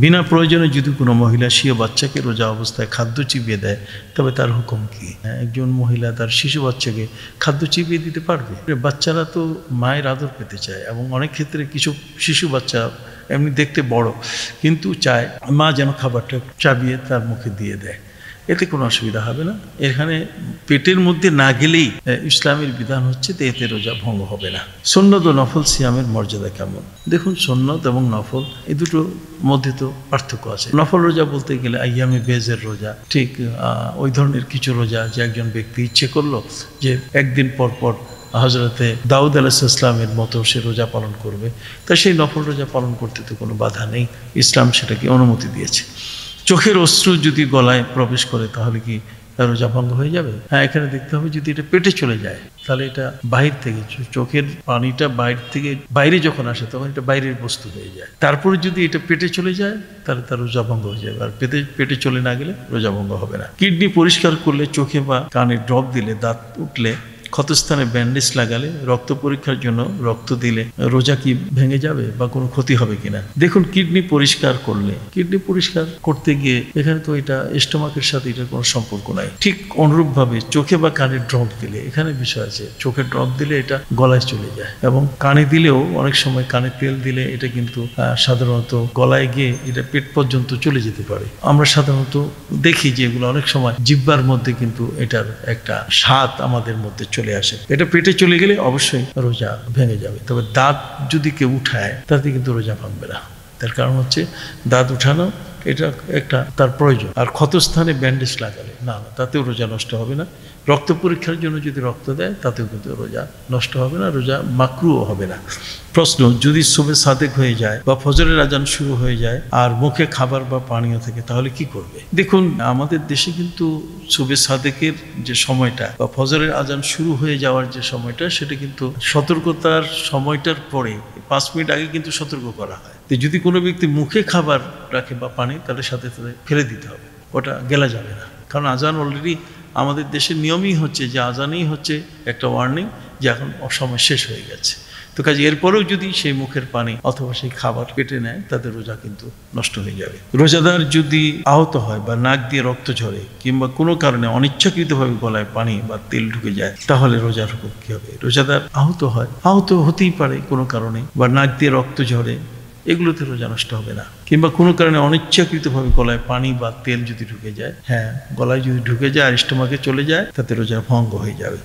বিনা প্রয়োজনে যদি কোনো মহিলা স্বীয় বাচ্চাকে রোজা অবস্থায় খাদ্য চিবিয়ে দেয় তবে তার হুকুম কি? একজন মহিলা তার শিশু বাচ্চাকে খাদ্য চিবিয়ে দিতে পারবে? বাচ্চারা তো মায়ের আদর পেতে চায়, এবং অনেক ক্ষেত্রে কিছু শিশু বাচ্চা এমনি দেখতে বড় কিন্তু চায় মা যেন খাবারটা চাবিয়ে তার মুখে দিয়ে দেয়। এতে কোনো অসুবিধা হবে না। এখানে পেটের মধ্যে না গেলেই ইসলামের বিধান হচ্ছে যে এতে রোজা ভঙ্গ হবে না। সুন্নত ও নফল সিয়ামের মর্যাদা কেমন? দেখুন, সুন্নত এবং নফল এই দুটোর মধ্যে তো পার্থক্য আছে। নফল রোজা বলতে গেলে আইয়ামে বেজের রোজা, ঠিক ওই ধরনের কিছু রোজা যে একজন ব্যক্তি ইচ্ছে করলো যে একদিন পর পর হজরতে দাউদ আলাইহিস সালামের মতো সে রোজা পালন করবে, তা সেই নফল রোজা পালন করতে তো কোনো বাধা নেই, ইসলাম সেটাকে অনুমতি দিয়েছে। চোখের অশ্রু যদি গলায় প্রবেশ করে তাহলে কি রোজা ভঙ্গ হয়ে যাবে? হ্যাঁ, এখানে দেখতে হবে যদি এটা পেটে চলে যায় তাহলে এটা বাহির থেকে, চোখের পানিটা বাইরে যখন আসে তখন এটা বাইরের বস্তু হয়ে যায়। তারপরে যদি এটা পেটে চলে যায় তাহলে তার রোজা ভঙ্গ হয়ে যাবে, আর পেটে চলে না গেলে রোজা ভঙ্গ হবে না। কিডনি পরিষ্কার করলে, চোখে বা কানে ড্রপ দিলে, দাঁত উঠলে, ক্ষতস্থানে ব্যান্ডেজ লাগালে, রক্ত পরীক্ষার জন্য রক্ত দিলে রোজা কি ভেঙে যাবে বা কোনো ক্ষতি হবে কিনা? দেখুন, কিডনি পরিষ্কার করতে গিয়ে এখানে তো এটা স্টোমাকের সাথে এটার কোনো সম্পর্ক নাই। ঠিক অনুরূপভাবে চোখে বা কানে ড্রপ দিলে এখানে বিষয় আছে। চোখে ড্রপ দিলে এটা গলায় চলে যায়, এবং কানে দিলেও অনেক সময় কানে তেল দিলে এটা কিন্তু সাধারণত গলায় গিয়ে এটা পেট পর্যন্ত চলে যেতে পারে। আমরা সাধারণত দেখি যে এগুলো অনেক সময় জিহ্বার মধ্যে কিন্তু এটার একটা স্বাদ আমাদের মধ্যে চলে আসে। এটা পেটে চলে গেলে অবশ্যই রোজা ভেঙে যাবে। তবে দাঁত যদি কেউ উঠায় তাতে কিন্তু রোজা ভাঙবে না। তার কারণ হচ্ছে দাঁত উঠানো এটা একটা তার প্রয়োজন। আর ক্ষতস্থানে ব্যান্ডেজ লাগালে না, তাতেও রোজা নষ্ট হবে না। রক্ত পরীক্ষার জন্য যদি রক্ত দেয় তাতেও কিন্তু রোজা নষ্ট হবে না, রোজা মাকরুও হবে না। প্রশ্ন, যদি সুবে সাদেক হয়ে যায় বা ফজরের আজান শুরু হয়ে যায় আর মুখে খাবার বা পানীয় থাকে তাহলে কি করবে? দেখুন, আমাদের দেশে কিন্তু সুবে সাদেকের যে সময়টা বা ফজরের আজান শুরু হয়ে যাওয়ার যে সময়টা, সেটা কিন্তু সতর্কতার সময়টার পরে 5 মিনিট আগে কিন্তু সতর্ক করা হয়। তো যদি কোনো ব্যক্তি মুখে খাবার রাখে বা পানি, তাহলে সাথে সাথে ফেলে দিতে হবে, ওটা গেলা যাবে না। কারণ আজান অলরেডি আমাদের দেশের নিয়মই হচ্ছে যে আজানই হচ্ছে একটা ওয়ার্নিং যে এখন সময় শেষ হয়ে গেছে। তো কাজে এরপরেও যদি সেই মুখের পানি অথবা সেই খাবার পেটে নেয় তাদের রোজা কিন্তু নষ্ট হয়ে যাবে। রোজাদার যদি আহত হয় বা নাক দিয়ে রক্ত ঝরে কিংবা কোনো কারণে অনিচ্ছাকৃতভাবে গলায় পানি বা তেল ঢুকে যায় তাহলে রোজার হুকুম কি হবে? রোজাদার আহত হতেই পারে কোনো কারণে, বা নাক দিয়ে রক্ত ঝরে, এগুলোতে রোজা নষ্ট হবে না। কিংবা কোনো কারণে অনিচ্ছাকৃতভাবে গলায় পানি বা তেল যদি ঢুকে যায়, হ্যাঁ, গলায় যদি ঢুকে যায় আর স্টোমাকে চলে যায় তাতে রোজা ভঙ্গ হয়ে যাবে।